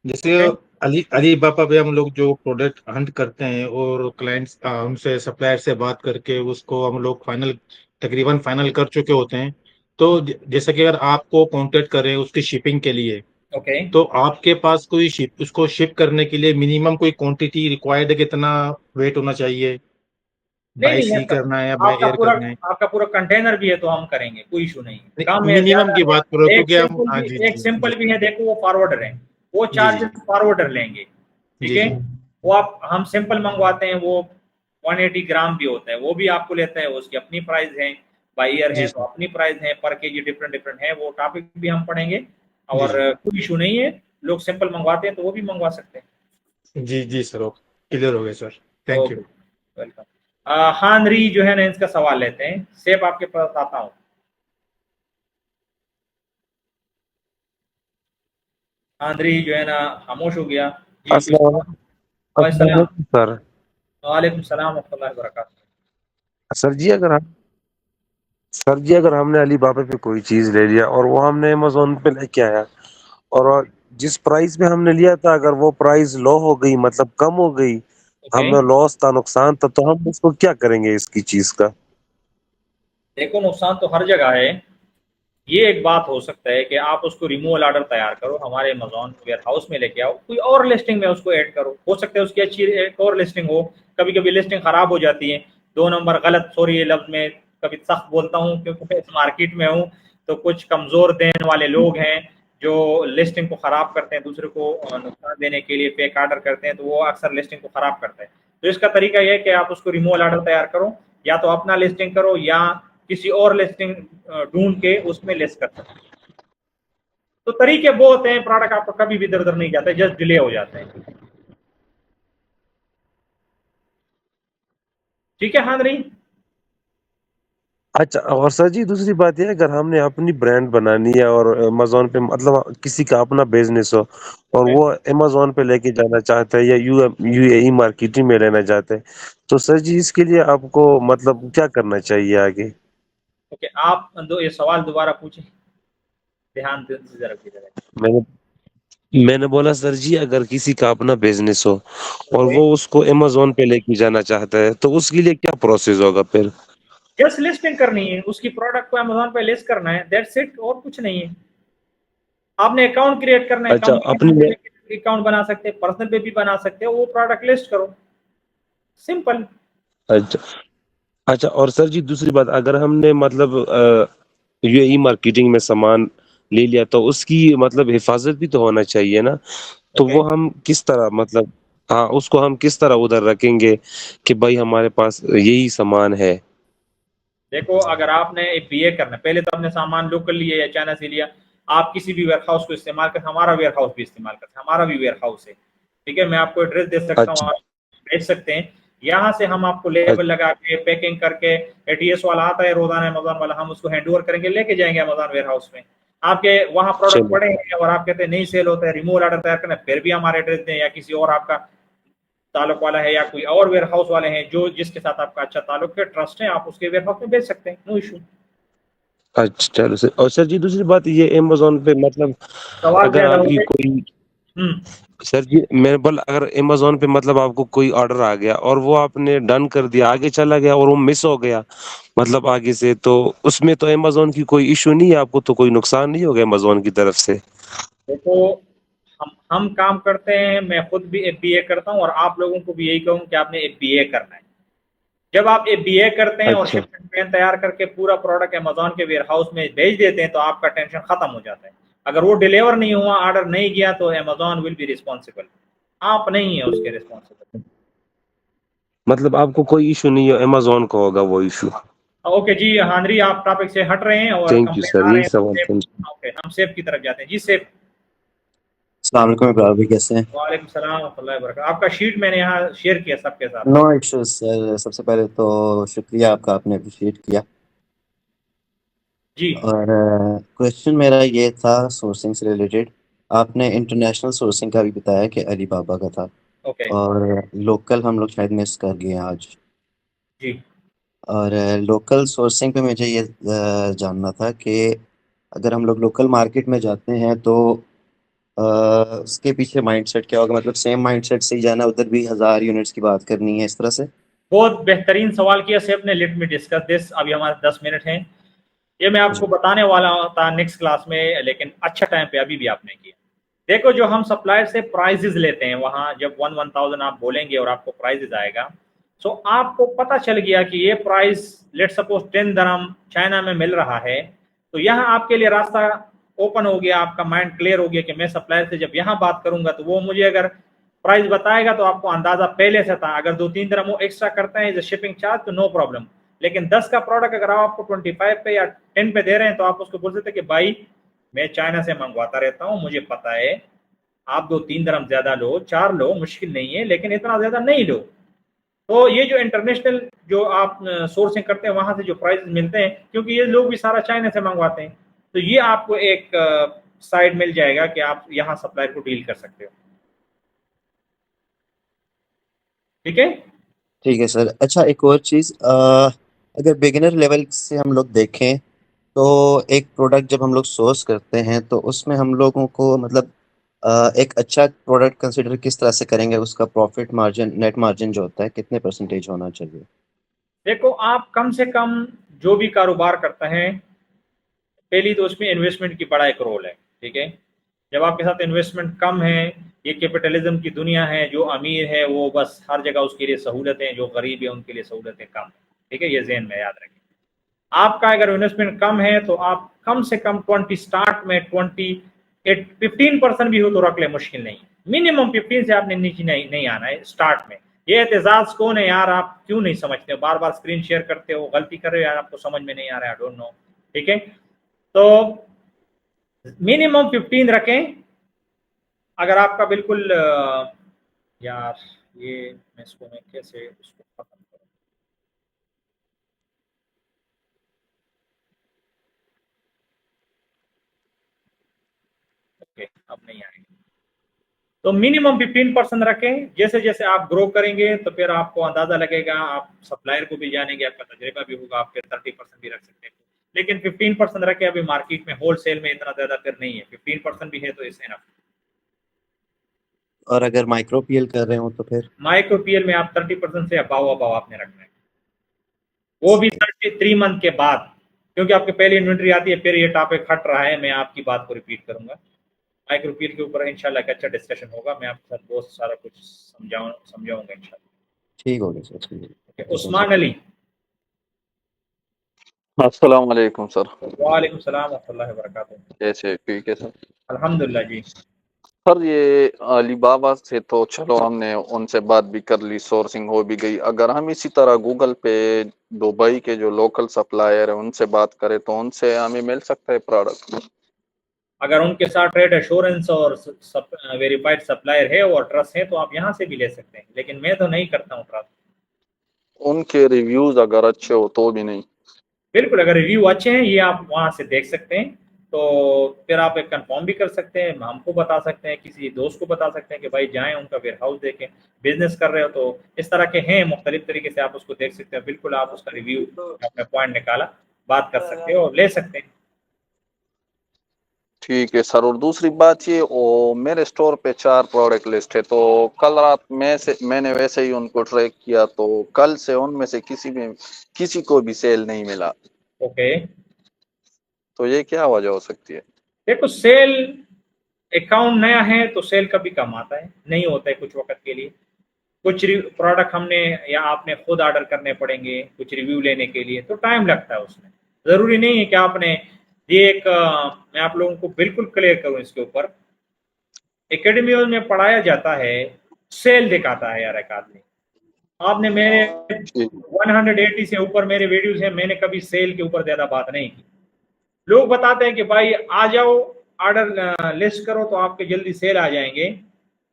जैसे ओके अली बाबा पे हम लोग जो प्रोडक्ट हंट करते हैं और क्लाइंट्स उनसे सप्लायर से बात करके उसको हम लोग तकरीबन फाइनल कर चुके होते हैं। तो जैसे कि अगर आपको कांटेक्ट करें उसकी शिपिंग के लिए, ओके। तो आपके पास कोई उसको शिप करने के लिए मिनिमम कोई क्वांटिटी रिक्वायर्ड है, कितना वेट होना चाहिए, नहीं बाय नहीं सी ऐसा, करना है या बाय आपका एयर पूरा करना है? आपका पूरा कंटेनर भी है तो हम करेंगे, कोई इशू नहीं है, काम में मिनिमम ज्यादा की है। बात करो, एक क्योंकि हम, सिंपल हाँ भी, जी एक जी जी सिंपल भी है, देखो वो फॉरवर्डर है, वो जी जी चार्जेस फॉरवर्डर लेंगे। ठीक जी है, जी वो आप, हम सिंपल मंगवाते हैं वो 180 ग्राम भी होता है, वो भी आपको लेता है, उसकी अपनी प्राइस है, बाई ईयर जी है तो अपनी प्राइस है, पर केजी डिफरेंट डिफरेंट है, वो टॉपिक भी हम पढ़ेंगे। जी और जी कोई इशू नहीं है, लोग सिंपल मंगवाते हैं तो वो भी मंगवा सकते हैं। जी जी सर, ओके, क्लियर हो गए sir, thank you. Okay, welcome. हानरी जो है ना, इसका सवाल लेते हैं, सेब आपके पास आता हूँ। हानरी जो है ना खामोश हो गया। जी कुछ अस्सलाम अस्सलाम वालेकुम वालेकुम सर। सलाम वरहमतुल्लाहि वबरकातुहू। सर जी अगर हम सर जी अगर हमने अलीबाबा पे कोई चीज ले लिया और वो हमने अमेजोन पे लेके आया, और जिस प्राइस में हमने लिया था अगर वो प्राइस लो हो गई, मतलब कम हो गई, ओके, हमें लॉस था, नुकसान था, तो हम उसको क्या करेंगे इसकी चीज का? देखो नुकसान तो हर जगह है। ये एक बात हो सकता है कि आप उसको रिमूवल ऑर्डर तैयार करो, हमारे अमेजोन वेयर हाउस में लेके आओ, कोई और लिस्टिंग में उसको ऐड करो, हो सकता है उसकी अच्छी एक और लिस्टिंग हो। कभी कभी लिस्टिंग खराब हो जाती है, 2 नंबर गलत, सॉरी ये लफ्ज में कभी सख्त बोलता हूँ क्योंकि मैं इस मार्केट में हूँ, तो कुछ कमजोर देने वाले लोग हैं जो लिस्टिंग को खराब करते हैं, दूसरे को नुकसान देने के लिए फेक ऑर्डर करते हैं, तो वो अक्सर लिस्टिंग को खराब करते हैं। तो इसका तरीका यह है कि आप उसको रिमूवल ऑर्डर तैयार करो, या तो अपना लिस्टिंग करो या किसी और लिस्टिंग ढूंढ के उसमें लिस्ट कर सकते हैं। तो तरीके बहुत हैं, प्रोडक्ट आपको कभी भी इधर उधर नहीं जाता है, जस्ट डिले हो जाते हैं। ठीक है, हाँ नहीं। अच्छा, और सर जी दूसरी बात ये है, अगर हमने अपनी ब्रांड बनानी है और अमेजोन पे, मतलब किसी का अपना बिजनेस हो और ओके वो अमेजोन पे लेके जाना चाहता है या यूएई मार्केटिंग में लेना चाहते हैं, तो सर जी इसके लिए आपको मतलब क्या करना चाहिए आगे? ओके, आप दो ये सवाल दोबारा पूछें, ध्यान से जरा कीजिएगा। मैंने मैंने बोला सर जी, अगर किसी का अपना बिजनेस हो और ओके, वो उसको अमेजोन पे लेके जाना चाहता है, तो उसके लिए क्या प्रोसेस होगा फिर? जस्ट लिस्टिंग करनी है, उसकी प्रोडक्ट को अमेजोन पे लिस्ट करना है, दैट्स इट, और कुछ नहीं है। आपने अकाउंट क्रिएट करना है, अच्छा कंपनी अपनी पे अकाउंट बना सकते हैं, पर्सनल पे भी बना सकते हो, वो प्रोडक्ट लिस्ट करो, सिंपल। अच्छा अच्छा, और सर जी दूसरी बात, अगर हमने मतलब यूएई मार्केटिंग में सामान ले लिया, तो उसकी मतलब हिफाजत भी तो होना चाहिए ना? तो ओके, वो हम किस तरह, मतलब हाँ, उसको हम किस तरह उधर रखेंगे कि भाई हमारे पास यही सामान है? देखो अगर आपने बीए करना, पहले तो आपने सामान लोकल लिया या चाइना से लिया, आप किसी भी वेयर हाउस को इस्तेमाल कर, हमारा वेयर हाउस भी इस्तेमाल करते हैं, हमारा भी वेयर हाउस है। ठीक है, मैं आपको एड्रेस दे सकता हूँ, अच्छा आप भेज सकते हैं। यहाँ से हम आपको लेबल अच्छा लगा के पैकिंग करके, एटीएस वाला आता है रोजाना अमेजोन वाला, हम उसको हैंड ओवर करेंगे, लेके जाएंगे अमेजोन वेयर हाउस में। आपके वहाँ प्रोडक्ट चलो पड़े हैं और आप कहते हैं नहीं सेल होता है, रिमूवल ऑर्डर तैयार करना है, फिर भी हमारे एड्रेस दें, या किसी और आपका ताल्लुक वाला है या कोई और वेयर हाउस वाले हैं जो जिसके साथ आपका अच्छा ताल्लुक है, ट्रस्ट है, आप उसके वेयर हाउस में भेज सकते हैं, नो इशू। अच्छा, चलो सर। और सर जी दूसरी बात ये, अमेजोन पे मतलब सवाल अगर ज्यादा हो आपकी गए। कोई सर जी मेरे बोल अगर अमेजोन पे मतलब आपको कोई ऑर्डर आ गया और वो आपने डन कर दिया, आगे चला गया और वो मिस हो गया मतलब आगे से, तो उसमें तो अमेजोन की कोई इशू नहीं है, आपको तो कोई नुकसान नहीं होगा अमेजोन की तरफ से? देखो, हम काम करते हैं, मैं खुद भी एफबीए करता हूँ और आप लोगों को भी यही कहूँ कि आपने एफबीए करना है। जब आप एफबीए करते हैं और अच्छा शिपमेंट प्लान तैयार करके पूरा प्रोडक्ट अमेजोन के वेयर हाउस में भेज देते हैं तो आपका टेंशन खत्म हो जाता है। अगर वो डिलीवर नहीं हुआ, ऑर्डर नहीं गया, तो अमेजोन विल बी रिस्पॉन्सिबल, आप नहीं है उसके रिस्पॉन्सिबल। मतलब आपको कोई इशू नहीं है, अमेजोन को होगा वो इशू? ओके जी, हांद्री आप टॉपिक से हट रहे हैं और थैंक यू कंप्लेन सर, आ रहे यही हैं तो सवाल सेफ। था। ओके, हम सेफ की तरफ जाते हैं जी, सेफ। अस्सलाम वालेकुम इकरार भाई, कैसे हैं? वालेकुम सलाम व रहमतुल्लाहि व बरकातहू। आपका शीट मैंने यहाँ शेयर किया सबके साथ। नो इश्यूज सर, सबसे पहले तो शुक्रिया आपका, आपने अप्रिशिएट किया। जी और क्वेश्चन मेरा ये था सोर्सिंग से रिलेटेड। आपने इंटरनेशनल सोर्सिंग का भी बताया कि अली बाबा का था, ओके और लोकल हम लोग शायद मिस कर गए हैं आज। जी। और लोकल सोर्सिंग पे मुझे ये जानना था कि अगर हम लोग लोकल मार्केट में जाते हैं तो अ, उसके पीछे माइंडसेट क्या होगा? मतलब सेम माइंडसेट से ही जाना, उधर भी 1000 यूनिट्स की बात करनी है, इस तरह से? बहुत बेहतरीन सवाल किया सेफ ने। Let me discuss this. अभी हमारे 10 मिनट हैं, ये मैं आपको जी बताने वाला था नेक्स्ट क्लास में, लेकिन अच्छा टाइम पे अभी भी आपने किया। देखो, जो हम सप्लायर से प्राइजेज लेते हैं, वहां जब 1000 आप बोलेंगे और आपको प्राइजेज आएगा, सो आपको पता चल गया कि ये प्राइस लेट सपोज 10 दरम चाइना में मिल रहा है, तो यहाँ आपके लिए रास्ता ओपन हो गया, आपका माइंड क्लियर हो गया कि मैं सप्लायर से जब यहाँ बात करूंगा तो वो मुझे अगर प्राइस बताएगा तो आपको अंदाजा पहले से था। अगर 2-3 दरम वो एक्स्ट्रा करते हैं शिपिंग चार्ज तो नो प्रॉब्लम। लेकिन 10 का प्रोडक्ट अगर आप आपको 25 पे या 10 पे दे रहे हैं तो आप उसको बोल सकते कि भाई मैं चाइना से मंगवाता रहता हूँ, मुझे पता है, आप 2-3 दरम ज्यादा लो, 4 लो, मुश्किल नहीं है, लेकिन इतना ज्यादा नहीं लो। तो ये जो इंटरनेशनल जो आप सोर्सिंग करते हैं वहां से जो प्राइस मिलते हैं, क्योंकि ये लोग भी सारा चाइना से मंगवाते हैं, तो ये आपको एक साइड मिल जाएगा कि आप यहाँ सप्लायर को डील कर सकते हो। ठीक है। ठीक है सर। अच्छा, एक और चीज़, अगर बिगिनर लेवल से हम लोग देखें तो एक प्रोडक्ट जब हम लोग सोर्स करते हैं तो उसमें हम लोगों को मतलब एक अच्छा प्रोडक्ट कंसिडर किस तरह से करेंगे? उसका प्रॉफिट मार्जिन, नेट मार्जिन जो होता है, कितने परसेंटेज होना चाहिए? देखो, आप कम से कम जो भी कारोबार करते हैं, पहली तो उसमें इन्वेस्टमेंट की बड़ा एक रोल है। ठीक है। जब आपके साथ इन्वेस्टमेंट कम है, ये कैपिटलिज्म की दुनिया है, जो अमीर है वो बस हर जगह उसके लिए सहूलतें, जो गरीब है उनके लिए सहूलतें कम है। ठीक है, ये ज़हन में याद रखें। आपका अगर इन्वेस्टमेंट कम है तो आप कम से कम 20 स्टार्ट में 15% भी हो तो रख ले, मुश्किल नहीं है। मिनिमम 15 से आपने नीचे नहीं आना है स्टार्ट में। ये एहतजाज कौन है यार, आप क्यों नहीं समझते हो? बार बार स्क्रीन शेयर करते हो, गलती कर रहे हो यार, आपको समझ में नहीं आ रहा है, आई डोंट नो। ठीक है, तो मिनिमम 15 रखें। अगर आपका बिल्कुल यार, ये मैं कैसे उसको खत्म करूं? ओके, अब नहीं आएंगे। तो मिनिमम 15% रखें। जैसे जैसे आप ग्रो करेंगे तो फिर आपको अंदाजा लगेगा, आप सप्लायर को भी जानेंगे, आपका तजर्बा भी होगा, आप फिर 30% भी रख सकते हैं। लेकिन 15% रखें। अभी मार्केट में होलसेल में इतना ज्यादा फिर नहीं है, 15% भी है तो इस एनफ। और अगर माइक्रो पीएल कर रहे हो तो फिर? माइक्रो पीएल में आप 30% से अबाव आपने रखना है, वो भी 33 मंथ के बाद, क्योंकि आपकी पहली इन्वेंट्री आती है। फिर ये टॉपिक हट रहा है, मैं आपकी बात को रिपीट करूंगा। माइक्रो पीएल के ऊपर इंशाल्लाह एक अच्छा डिस्कशन होगा, मैं आपके साथ बहुत सारा कुछ समझाऊंगा इंशाल्लाह। ठीक हो गया सर, ठीक है। ओके, उस्मान अली। अस्सलाम वालेकुम सर। वालेकुम सलाम वरहमतुल्लाहि वबरकातुहू। कैसे? ठीक है सर। अल्हम्दुलिल्लाह जी। सर ये अलीबाबा से तो चलो हमने उनसे बात भी कर ली, सोर्सिंग हो भी गई। अगर हम इसी तरह गूगल पे दुबई के जो लोकल सप्लायर है उनसे बात करें तो उनसे हमें मिल सकता है प्रोडक्ट? अगर उनके साथ ट्रेड एश्योरेंस और वेरीफाइड सप्लायर है और ट्रस्ट है तो आप यहाँ से भी ले सकते हैं, लेकिन मैं तो नहीं करता हूँ ट्रस्ट। उनके रिव्यूज अगर अच्छे हो तो भी नहीं? बिल्कुल, अगर रिव्यू अच्छे हैं ये आप वहाँ से देख सकते हैं, तो फिर आप एक कंफर्म भी कर सकते हैं, हमको बता सकते हैं, किसी दोस्त को बता सकते हैं कि भाई जाएं उनका वेयर हाउस देखें। बिजनेस कर रहे हो तो इस तरह के हैं, मुख्तलिफ तरीके से आप उसको देख सकते हैं। बिल्कुल, आप उसका रिव्यू, अपने पॉइंट निकाला, बात कर सकते हो और ले सकते हैं। ठीक है सर। और दूसरी बात ये, ओ मेरे स्टोर पे 4 प्रोडक्ट लिस्ट है, तो कल रात में से मैंने वैसे ही उनको ट्रैक किया, तो कल से उनमें से किसी को भी सेल नहीं मिला। ओके, तो ये क्या वजह हो सकती है? देखो सेल अकाउंट नया है तो सेल कभी कम आता है, नहीं होता है कुछ वक्त के लिए। कुछ प्रोडक्ट हमने या आपने खुद ऑर्डर करने पड़ेंगे कुछ रिव्यू लेने के लिए, तो टाइम लगता है उसमें। ज़रूरी नहीं है कि आपने ये एक मैं आप लोगों को बिल्कुल क्लियर करूं इसके ऊपर, एकेडमी में पढ़ाया जाता है, सेल दिखाता है यार अकादमी। आपने मेरे 180 से ऊपर मेरे वीडियोस हैं, मैंने कभी सेल के ऊपर ज़्यादा बात नहीं की। लोग बताते हैं कि भाई आ जाओ ऑर्डर लिस्ट करो तो आपके जल्दी सेल आ जाएंगे,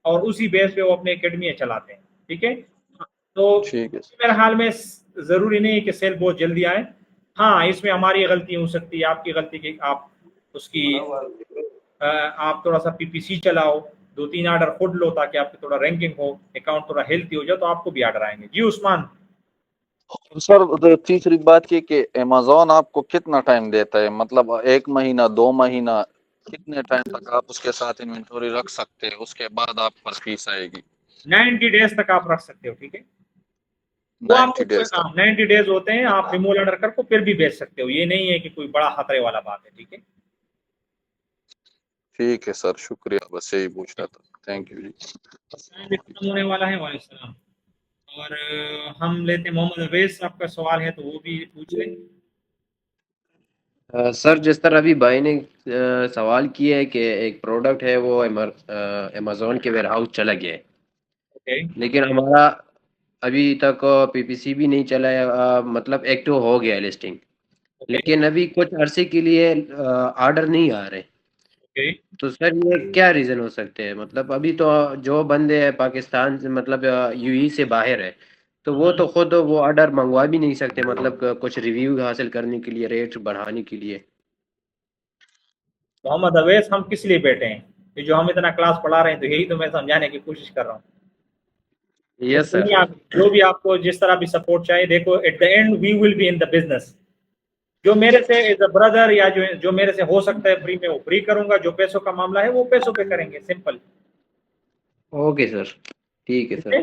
और उसी बेस पे वो अपने एकेडमी चलाते हैं। ठीक है, तो ठीक है। मेरे हाल में ज़रूरी नहीं है कि सेल बहुत जल्दी आए। हाँ, इसमें हमारी गलती हो सकती है, आपकी गलती की आप उसकी आप थोड़ा सा पीपीसी चलाओ, 2-3 ऑर्डर खुद लो ताकि आपकी थोड़ा रैंकिंग हो, अकाउंट थोड़ा हेल्थी हो जाए, तो आपको भी ऑर्डर आएंगे। जी उस्मान। सर तीसरी बात ये कि अमेज़न आपको कितना टाइम देता है, मतलब 1 महीना 2 महीना, कितने टाइम तक आप उसके साथ इन्वेंटरी रख सकते हैं, उसके बाद आप पर फीस आएगी? 90 डेज तक आप रख सकते हो। ठीक है, वो 90 आपको डेज तक। 90 डेज होते हैं, आप रिमूव ऑर्डर करके फिर भी बेच सकते हो, ये नहीं है कि कोई बड़ा खतरे वाला बात है। ठीक है, ठीक है सर, शुक्रिया, बस यही पूछना था। Thank you ji. टाइम भी खत्म होने वाला है। वालेकुम सलाम। और हम लेते हैं मोहम्मद अवैस, आपका सवाल है तो वो भी पूछ लें। सर जिस तरह अभी भाई ने सवाल किया है कि एक प्रोडक्ट है वो अमेज़न के वेयरहाउस चला गया है, ओके, लेकिन हमारा अभी तक पीपीसी भी नहीं चला है, मतलब एक्टिव हो गया है लिस्टिंग, ओके, लेकिन अभी कुछ अरसे के लिए ऑर्डर नहीं आ रहे। ओके। तो सर ये क्या रीज़न हो सकते हैं? मतलब अभी तो जो बंदे हैं पाकिस्तान से, मतलब यूई से बाहर है, तो वो तो खुद वो ऑर्डर मंगवा भी नहीं सकते, मतलब कुछ रिव्यू हासिल करने के लिए, रेट बढ़ाने के लिए। मोहम्मद अवैस, हम किस लिए बैठे हैं? ये जो हम इतना क्लास पढ़ा रहे हैं, तो यही तो मैं समझाने की कोशिश कर रहा हूँ। तो यस कोई नहीं, सर। आप जो भी आपको जिस तरह भी सपोर्ट चाहिए, देखो at the end we will be in the business. जो मेरे से एज अ ब्रदर या जो मेरे से हो सकता है फ्री में, वो फ्री करूंगा। जो पैसों का मामला है वो पैसों पे करेंगे, सिंपल। ओके सर, ठीक है ठीक सर। है।